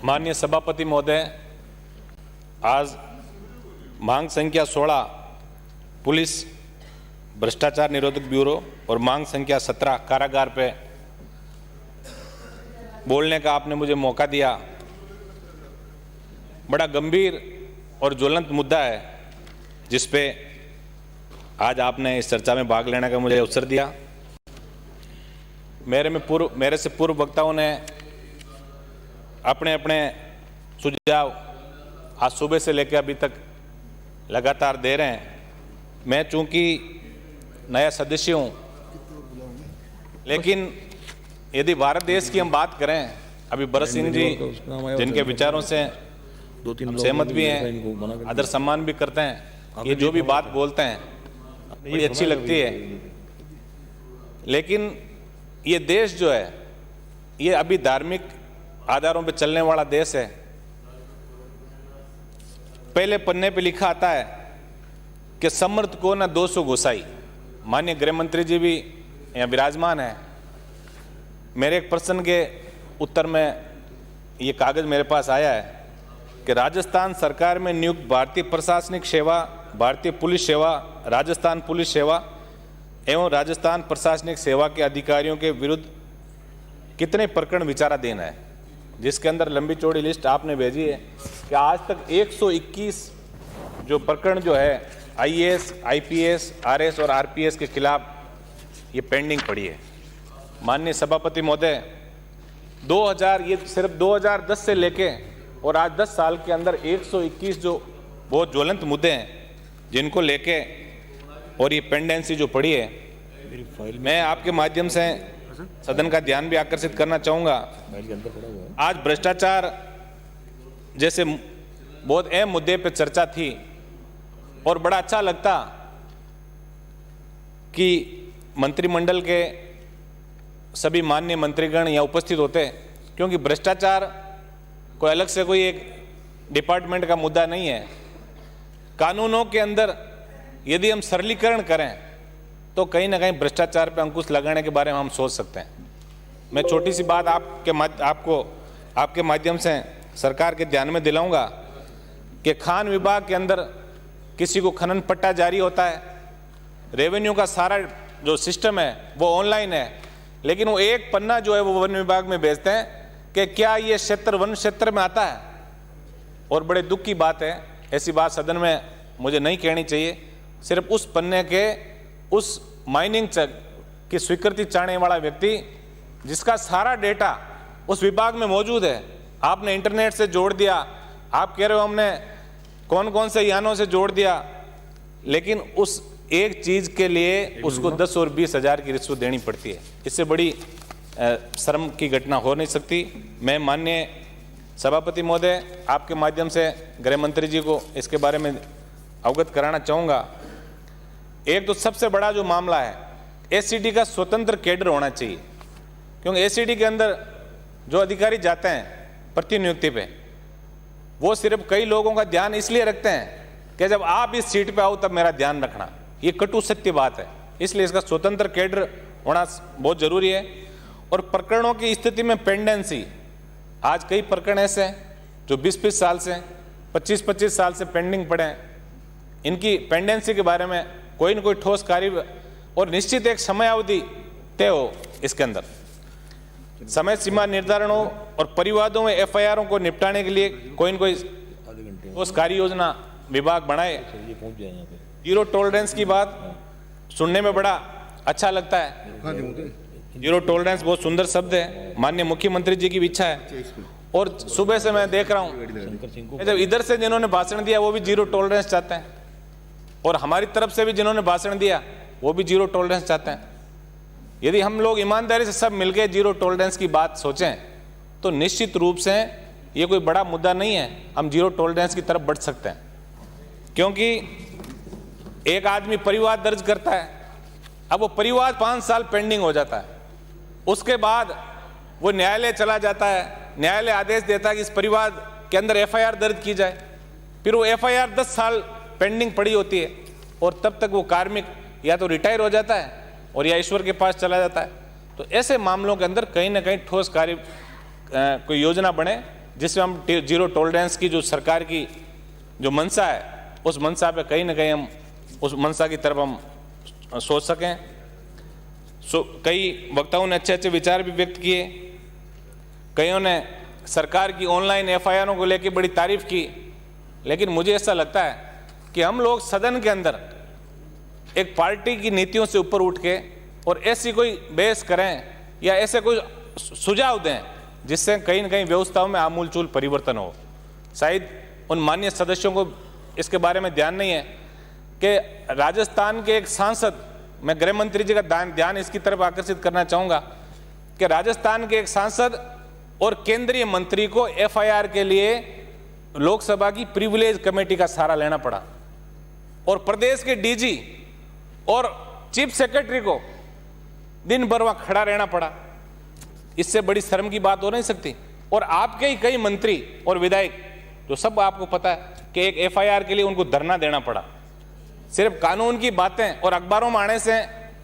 माननीय सभापति महोदय, आज मांग संख्या 16 पुलिस भ्रष्टाचार निरोधक ब्यूरो और मांग संख्या 17 कारागार पे बोलने का आपने मुझे मौका दिया। बड़ा गंभीर और ज्वलंत मुद्दा है जिस पे आज आपने इस चर्चा में भाग लेने का मुझे अवसर दिया। मेरे से पूर्व वक्ताओं ने अपने अपने सुझाव आज सुबह से लेकर अभी तक लगातार दे रहे हैं। मैं चूंकि नया सदस्य हूं, लेकिन यदि भारत देश की हम बात करें, अभी भरत सिंह जी जिनके विचारों से हम सहमत भी हैं, आदर सम्मान भी करते हैं, ये जो भी बात बोलते हैं बड़ी अच्छी लगती है। लेकिन ये देश जो है ये अभी धार्मिक आधारों पे चलने वाला देश है। पहले पन्ने पे लिखा आता है कि समर्थ को न 200 घुसाई। माननीय गृह मंत्री जी भी यहाँ विराजमान है। मेरे एक प्रश्न के उत्तर में ये कागज मेरे पास आया है कि राजस्थान सरकार में नियुक्त भारतीय प्रशासनिक सेवा, भारतीय पुलिस सेवा, राजस्थान पुलिस सेवा एवं राजस्थान प्रशासनिक सेवा के अधिकारियों के विरुद्ध कितने प्रकरण विचाराधीन है, जिसके अंदर लंबी चौड़ी लिस्ट आपने भेजी है कि आज तक 121 जो प्रकरण जो है आईएएस, आईपीएस, आरएस और आरपीएस के खिलाफ ये पेंडिंग पड़ी है। माननीय सभापति महोदय, 2000 ये सिर्फ 2010 से लेके और आज 10 साल के अंदर 121 जो बहुत ज्वलंत मुद्दे हैं जिनको लेके और ये पेंडेंसी जो पड़ी है, मैं आपके माध्यम से सदन का ध्यान भी आकर्षित करना चाहूँगा। आज भ्रष्टाचार जैसे बहुत अहम मुद्दे पर चर्चा थी और बड़ा अच्छा लगता कि मंत्रिमंडल के सभी माननीय मंत्रीगण यहाँ उपस्थित होते, क्योंकि भ्रष्टाचार कोई अलग से कोई एक डिपार्टमेंट का मुद्दा नहीं है। कानूनों के अंदर यदि हम सरलीकरण करें तो कहीं ना कहीं भ्रष्टाचार पर अंकुश लगाने के बारे में हम सोच सकते हैं। मैं छोटी सी बात आपके माध्यम से सरकार के ध्यान में दिलाऊंगा कि खान विभाग के अंदर किसी को खनन पट्टा जारी होता है, रेवेन्यू का सारा जो सिस्टम है वो ऑनलाइन है, लेकिन वो एक पन्ना जो है वो वन विभाग में भेजते हैं कि क्या ये क्षेत्र वन क्षेत्र में आता है। और बड़े दुख की बात है, ऐसी बात सदन में मुझे नहीं कहनी चाहिए। सिर्फ उस पन्ने के उस माइनिंग की स्वीकृति चाहने वाला व्यक्ति जिसका सारा डेटा उस विभाग में मौजूद है, आपने इंटरनेट से जोड़ दिया, आप कह रहे हो हमने कौन कौन से यानों से जोड़ दिया, लेकिन उस एक चीज के लिए उसको 10 और 20 हजार की रिश्वत देनी पड़ती है। इससे बड़ी शर्म की घटना हो नहीं सकती। मैं माननीय सभापति महोदय आपके माध्यम से गृह मंत्री जी को इसके बारे में अवगत कराना चाहूँगा। एक तो सबसे बड़ा जो मामला है, एससीडी का स्वतंत्र कैडर होना चाहिए, क्योंकि एससीडी के अंदर जो अधिकारी जाते हैं प्रतिनियुक्ति पे, वो सिर्फ कई लोगों का ध्यान इसलिए रखते हैं कि जब आप इस सीट पे आओ तब मेरा ध्यान रखना। ये कटु सत्य बात है, इसलिए इसका स्वतंत्र कैडर होना बहुत जरूरी है। और प्रकरणों की स्थिति में पेंडेंसी, आज कई प्रकरण ऐसे हैं जो 20-20 साल से, 25-25 साल से पेंडिंग पड़े हैं। इनकी पेंडेंसी के बारे में कोई न कोई ठोस कार्य और निश्चित एक समय अवधि तय हो, इसके अंदर समय सीमा निर्धारण हो और परिवादों में एफआईआरों को निपटाने के लिए कोई न कोई ठोस कार्य योजना विभाग बनाए। जीरो टॉलरेंस की बात सुनने में बड़ा अच्छा लगता है। जीरो टॉलरेंस बहुत सुंदर शब्द है, माननीय मुख्यमंत्री जी की भी इच्छा है। और सुबह से मैं देख रहा हूँ जब इधर से जिन्होंने भाषण दिया वो भी जीरो टॉलरेंस चाहते हैं, और हमारी तरफ से भी जिन्होंने भाषण दिया वो भी जीरो टॉलरेंस चाहते हैं। यदि हम लोग ईमानदारी से सब मिलकर जीरो टॉलरेंस की बात सोचें तो निश्चित रूप से ये कोई बड़ा मुद्दा नहीं है, हम जीरो टॉलरेंस की तरफ बढ़ सकते हैं। क्योंकि एक आदमी परिवाद दर्ज करता है, अब वो परिवाद 5 साल पेंडिंग हो जाता है, उसके बाद वो न्यायालय चला जाता है, न्यायालय आदेश देता है कि इस परिवाद के अंदर एफआईआर दर्ज की जाए, फिर वो एफआईआर 10 साल पेंडिंग पड़ी होती है और तब तक वो कार्मिक या तो रिटायर हो जाता है और या ईश्वर के पास चला जाता है। तो ऐसे मामलों के अंदर कहीं ना कहीं ठोस कार्य कोई योजना बने जिसमें हम जीरो टॉलरेंस की जो सरकार की जो मंशा है, उस मंशा पे कहीं ना कहीं हम उस मंशा की तरफ हम सोच सकें। कई वक्ताओं ने अच्छे अच्छे विचार भी व्यक्त किए। कईयों ने सरकार की ऑनलाइन एफआईआरों को लेकर बड़ी तारीफ की, लेकिन मुझे ऐसा लगता है कि हम लोग सदन के अंदर एक पार्टी की नीतियों से ऊपर उठ के और ऐसी कोई बहस करें या ऐसे कोई सुझाव दें जिससे कहीं न कहीं व्यवस्थाओं में आमूलचूल परिवर्तन हो। शायद उन माननीय सदस्यों को इसके बारे में ध्यान नहीं है कि राजस्थान के एक सांसद, मैं गृह मंत्री जी का ध्यान इसकी तरफ आकर्षित करना चाहूँगा कि राजस्थान के एक सांसद और केंद्रीय मंत्री को एफआईआर के लिए लोकसभा की प्रिविलेज कमेटी का सहारा लेना पड़ा और प्रदेश के डीजी और चीफ सेक्रेटरी को दिन भर वहां खड़ा रहना पड़ा। इससे बड़ी शर्म की बात हो नहीं सकती। और आपके ही कई मंत्री और विधायक, जो सब आपको पता है कि एक एफआईआर के लिए उनको धरना देना पड़ा। सिर्फ कानून की बातें और अखबारों में आने से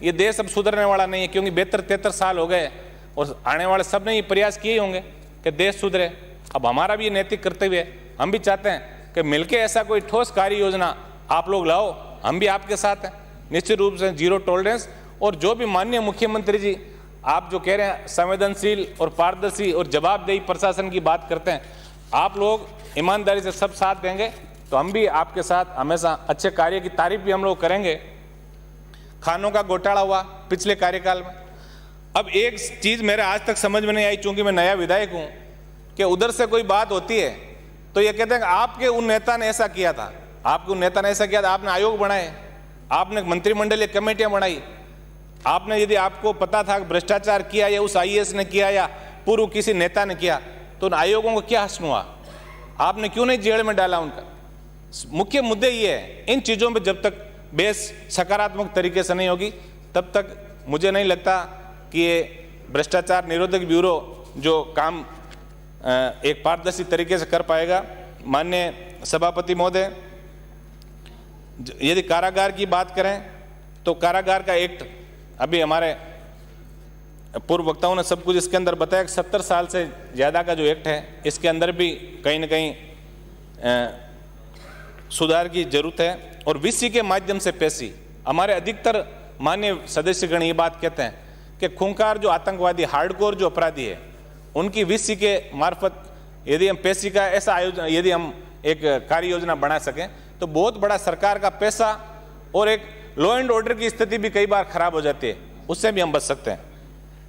ये देश अब सुधरने वाला नहीं है, क्योंकि 72-73 साल हो गए और आने वाले सब ने ये प्रयास किए होंगे कि देश सुधरे। अब हमारा भी नैतिक कर्तव्य है, हम भी चाहते हैं कि मिलके ऐसा कोई ठोस कार्य योजना आप लोग लाओ, हम भी आपके साथ हैं। निश्चित रूप से जीरो टॉलरेंस, और जो भी माननीय मुख्यमंत्री जी आप जो कह रहे हैं संवेदनशील और पारदर्शी और जवाबदेही प्रशासन की बात करते हैं, आप लोग ईमानदारी से सब साथ देंगे तो हम भी आपके साथ हमेशा अच्छे कार्य की तारीफ भी हम लोग करेंगे। खानों का घोटाला हुआ पिछले कार्यकाल में। अब एक चीज मेरे आज तक समझ में नहीं आई, चूंकि मैं नया विधायक हूं, कि उधर से कोई बात होती है तो ये कहते हैं कि आपके उन नेता ने ऐसा किया था, आपके उन नेता ने ऐसा किया था, आपने आयोग बनाए, आपने मंत्रिमंडलीय कमेटियां बनाई, आपने यदि आपको पता था कि भ्रष्टाचार किया या उस आईएएस ने किया या पूर्व किसी नेता ने किया, तो उन आयोगों को क्या हश्न हुआ? आपने क्यों नहीं जेल में डाला उनका? मुख्य मुद्दे ये है, इन चीज़ों पे जब तक बहस सकारात्मक तरीके से नहीं होगी तब तक मुझे नहीं लगता कि ये भ्रष्टाचार निरोधक ब्यूरो जो काम एक पारदर्शी तरीके से कर पाएगा। माननीय सभापति महोदय, यदि कारागार की बात करें तो कारागार का एक्ट, अभी हमारे पूर्व वक्ताओं ने सब कुछ इसके अंदर बताया कि 70 साल से ज़्यादा का जो एक्ट है, इसके अंदर भी कहीं ना कहीं सुधार की जरूरत है। और वीसी के माध्यम से पेशी, हमारे अधिकतर माननीय सदस्यगण ये बात कहते हैं कि खूंखार जो आतंकवादी, हार्डकोर जो अपराधी है, उनकी वीसी के मार्फत यदि हम पेशी का ऐसा आयोजन, यदि हम एक कार्य योजना बना सकें तो बहुत बड़ा सरकार का पैसा और एक लॉ एंड ऑर्डर की स्थिति भी कई बार खराब हो जाती है, उससे भी हम बच सकते हैं।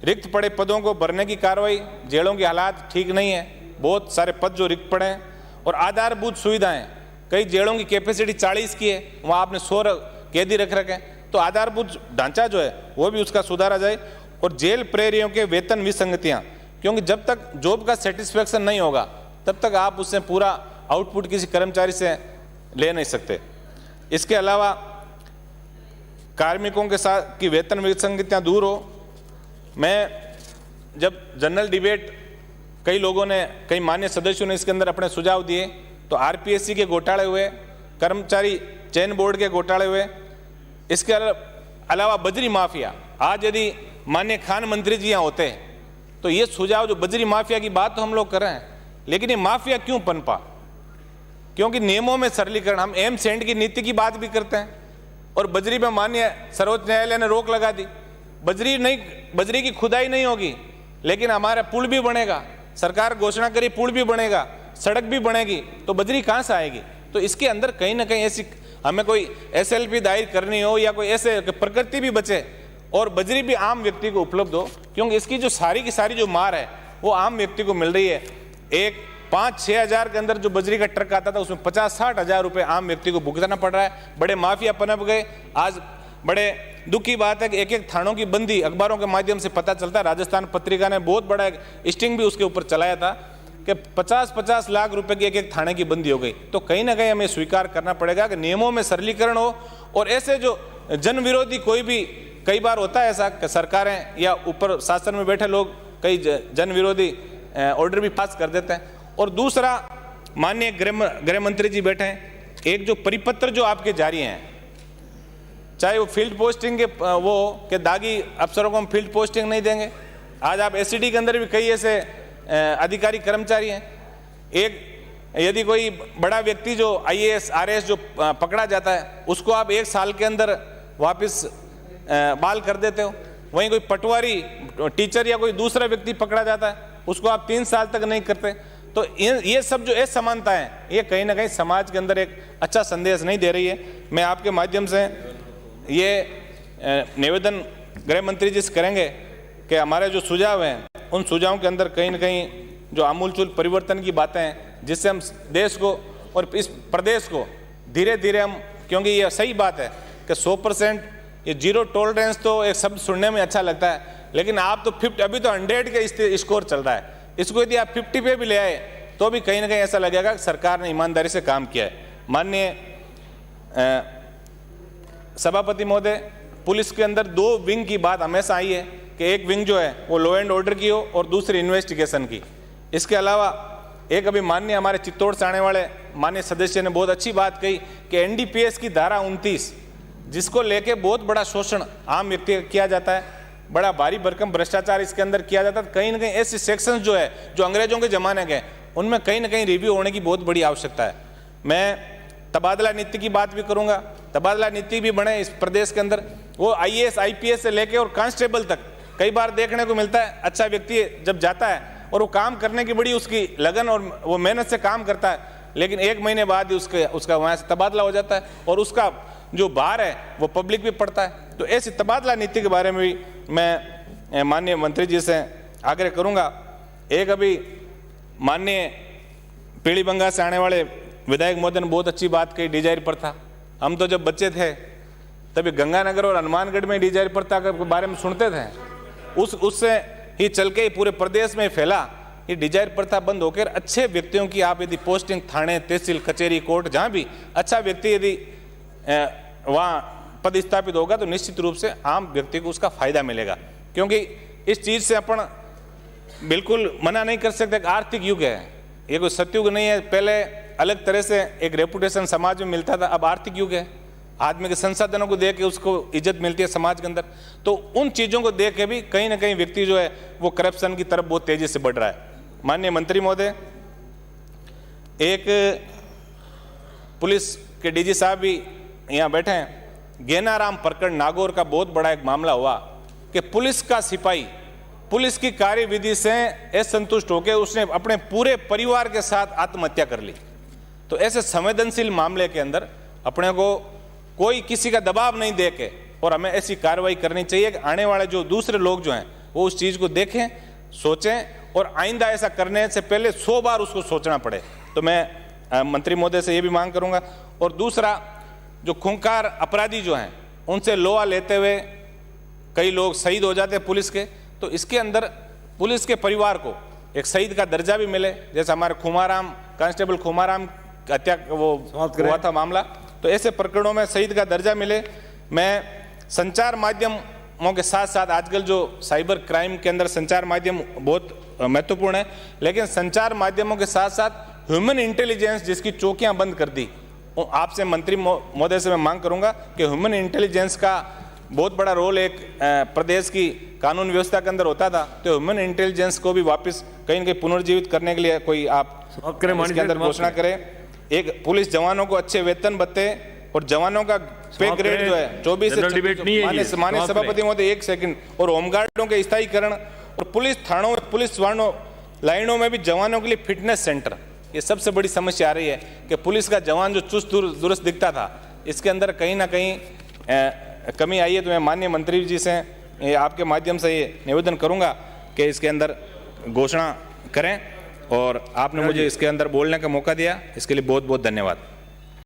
रिक्त पड़े पदों को भरने की कार्रवाई, जेलों के हालात ठीक नहीं है, बहुत सारे पद जो रिक्त पड़े हैं, और आधारभूत सुविधाएं, कई जेलों की कैपेसिटी 40 की है, वहाँ आपने 100 कैदी रख रखे हैं, तो आधारभूत ढांचा जो है वो भी उसका सुधारा जाए। और जेल प्रहरियों के वेतन विसंगतियाँ, क्योंकि जब तक जॉब का सेटिस्फेक्शन नहीं होगा तब तक आप उससे पूरा आउटपुट किसी कर्मचारी से ले नहीं सकते। इसके अलावा कार्मिकों के साथ की वेतन विसंगतियाँ दूर हो। मैं जब जनरल डिबेट, कई लोगों ने, कई मान्य सदस्यों ने इसके अंदर अपने सुझाव दिए, तो आरपीएससी के घोटाले हुए, कर्मचारी चयन बोर्ड के घोटाले हुए, इसके अलावा बजरी माफिया। आज यदि माननीय खान मंत्री जी यहाँ होते तो ये सुझाव, जो बजरी माफिया की बात तो हम लोग कर रहे हैं, लेकिन ये माफिया क्यों पनपा? क्योंकि नियमों में सरलीकरण, हम एम सेंड की नीति की बात भी करते हैं और बजरी में माननीय सर्वोच्च न्यायालय ने रोक लगा दी। बजरी की खुदाई नहीं होगी, लेकिन हमारा पुल भी बनेगा, सरकार घोषणा करी पुल भी बनेगा, सड़क भी बनेगी, तो बजरी कहाँ से आएगी? तो इसके अंदर कहीं ना कहीं ऐसी हमें कोई एसएलपी दायर करनी हो या कोई ऐसे प्रकृति भी बचे और बजरी भी आम व्यक्ति को उपलब्ध हो, क्योंकि इसकी जो सारी की सारी जो मार है वो आम व्यक्ति को मिल रही है। एक 5-6 हज़ार के अंदर जो बजरी का ट्रक आता था उसमें 50-60 हज़ार रुपये आम व्यक्ति को भुगतना पड़ रहा है। बड़े माफिया पनप गए। आज बड़े दुख की बात है कि एक थानों की बंदी अखबारों के माध्यम से पता चलता है। राजस्थान पत्रिका ने बहुत बड़ा एक स्टिंग भी उसके ऊपर चलाया था कि 50-50 लाख रुपए की एक थाने की बंदी हो गई। तो कहीं ना कहीं हमें स्वीकार करना पड़ेगा कि नियमों में सरलीकरण हो, और ऐसे जो जन विरोधी कोई भी, कई बार होता है ऐसा कि सरकारें या ऊपर शासन में बैठे लोग कई जन विरोधी ऑर्डर भी पास कर देते हैं। और दूसरा, माननीय गृह मंत्री जी बैठे हैं, एक जो परिपत्र जो आपके जारी हैं, चाहे वो फील्ड पोस्टिंग के वो के दागी अफसरों को हम फील्ड पोस्टिंग नहीं देंगे। आज आप एससीडी के अंदर भी कई ऐसे अधिकारी कर्मचारी हैं एक यदि कोई बड़ा व्यक्ति जो IAS RAS जो पकड़ा जाता है उसको आप 1 साल के अंदर वापस बहाल कर देते हो। वहीं कोई पटवारी, टीचर या कोई दूसरा व्यक्ति पकड़ा जाता है उसको आप 3 साल तक नहीं करते। तो ये सब जो असमानता है ये कहीं ना कहीं समाज के अंदर एक अच्छा संदेश नहीं दे रही है। मैं आपके माध्यम से ये निवेदन गृह मंत्री जी से करेंगे कि हमारे जो सुझाव हैं उन सुझावों के अंदर कहीं ना कहीं जो आमूलचूल परिवर्तन की बातें हैं जिससे हम देश को और इस प्रदेश को धीरे धीरे हम, क्योंकि ये सही बात है कि 100% ये जीरो टॉलरेंस तो एक शब्द सुनने में अच्छा लगता है, लेकिन आप तो 50, अभी तो 100 के स्कोर चल रहा है, इसको यदि आप 50 पे भी ले आए तो भी कहीं ना कहीं ऐसा लगेगा कि सरकार ने ईमानदारी से काम किया है। माननीय सभापति महोदय, पुलिस के अंदर 2 विंग की बात हमेशा आई है कि एक विंग जो है वो लॉ एंड ऑर्डर की हो और दूसरी इन्वेस्टिगेशन की। इसके अलावा एक अभी माननीय हमारे चित्तौड़ से आने वाले माननीय सदस्य ने बहुत अच्छी बात कही कि NDPS की धारा 29 जिसको लेके बहुत बड़ा शोषण आम व्यक्ति का किया जाता है, बड़ा भारी भरकम भ्रष्टाचार इसके अंदर किया जाता है। कहीं ना कहीं ऐसे सेक्शंस जो है जो अंग्रेजों के जमाने के, उनमें कहीं ना कहीं रिव्यू होने की बहुत बड़ी आवश्यकता है। मैं तबादला नीति की बात भी करूंगा, तबादला नीति भी बने इस प्रदेश के अंदर। वो IAS IPS से लेके और कांस्टेबल तक कई बार देखने को मिलता है, अच्छा व्यक्ति जब जाता है और वो काम करने की बड़ी उसकी लगन और वो मेहनत से काम करता है, लेकिन 1 महीने बाद ही उसका वहाँ से तबादला हो जाता है और उसका जो भार है वो पब्लिक भी पड़ता है। तो ऐसी तबादला नीति के बारे में भी मैं माननीय मंत्री जी से आग्रह करूँगा। एक अभी माननीय पीलीबंगा से आने वाले विधायक महोदय ने बहुत अच्छी बात कही, डिजायर प्रथा। हम तो जब बच्चे थे तभी गंगानगर और हनुमानगढ़ में डिजायर प्रथा के बारे में सुनते थे, उससे ही चल के पूरे प्रदेश में फैला। ये डिजायर प्रथा बंद होकर अच्छे व्यक्तियों की आप यदि पोस्टिंग थाने, तहसील, कचहरी, कोर्ट, जहाँ भी अच्छा व्यक्ति यदि वहाँ पदस्थापित होगा तो निश्चित रूप से आम व्यक्ति को उसका फायदा मिलेगा। क्योंकि इस चीज़ से अपन बिल्कुल मना नहीं कर सकते। आर्थिक युग है, ये कोई सतयुग नहीं है। पहले अलग तरह से एक रेपुटेशन समाज में मिलता था, अब आर्थिक युग है। आदमी के संसाधनों को देख के उसको इज्जत मिलती है समाज के अंदर। तो उन चीज़ों को देख के भी कहीं ना कहीं व्यक्ति जो है वो करप्शन की तरफ बहुत तेजी से बढ़ रहा है। माननीय मंत्री महोदय, एक पुलिस के DG साहब भी यहाँ बैठे हैं। गेनाराम प्रकरण नागौर का बहुत बड़ा एक मामला हुआ कि पुलिस का सिपाही पुलिस की कार्यविधि से असंतुष्ट होकर उसने अपने पूरे परिवार के साथ आत्महत्या कर ली। तो ऐसे संवेदनशील मामले के अंदर अपने को कोई किसी का दबाव नहीं देके और हमें ऐसी कार्रवाई करनी चाहिए कि आने वाले जो दूसरे लोग जो हैं वो उस चीज़ को देखें, सोचें और आइंदा ऐसा करने से पहले 100 बार उसको सोचना पड़े। तो मैं मंत्री महोदय से ये भी मांग करूंगा। और दूसरा, जो खूंखार अपराधी जो हैं उनसे लोहा लेते हुए कई लोग शहीद हो जाते हैं पुलिस के, तो इसके अंदर पुलिस के परिवार को एक शहीद का दर्जा भी मिले। जैसे हमारे खुमाराम, कांस्टेबल खुमाराम हत्या वो हुआ था मामला, तो ऐसे प्रकरणों में शहीद का दर्जा मिले। मैं संचार माध्यमों के साथ साथ आजकल जो साइबर क्राइम के अंदर संचार माध्यम बहुत महत्वपूर्ण है, लेकिन संचार माध्यमों के साथ साथ ह्यूमन इंटेलिजेंस जिसकी चौकियां बंद कर दी, आपसे मंत्री महोदय से मैं मांग करूंगा कि ह्यूमन इंटेलिजेंस का बहुत बड़ा रोल एक प्रदेश की कानून व्यवस्था के अंदर होता था, तो ह्यूमन इंटेलिजेंस को भी वापस कहीं न कहीं पुनर्जीवित करने के लिए कोई आप इसके अंदर घोषणा करें। एक पुलिस जवानों को अच्छे वेतन भत्ते और जवानों का पे ग्रेड जो है 24 से माननीय सभापति महोदय 1 सेकंड, और होमगार्डों के स्थायीकरण और पुलिस थानों, पुलिस लाइनों में भी जवानों के लिए फिटनेस सेंटर। ये सबसे बड़ी समस्या आ रही है कि पुलिस का जवान जो चुस्त दुरुस्त दिखता था, इसके अंदर कहीं ना कहीं कमी आई है। तो मैं माननीय मंत्री जी से आपके माध्यम से ये निवेदन करूंगा कि इसके अंदर घोषणा करें, और आपने मुझे इसके अंदर बोलने का मौका दिया, इसके लिए बहुत बहुत धन्यवाद।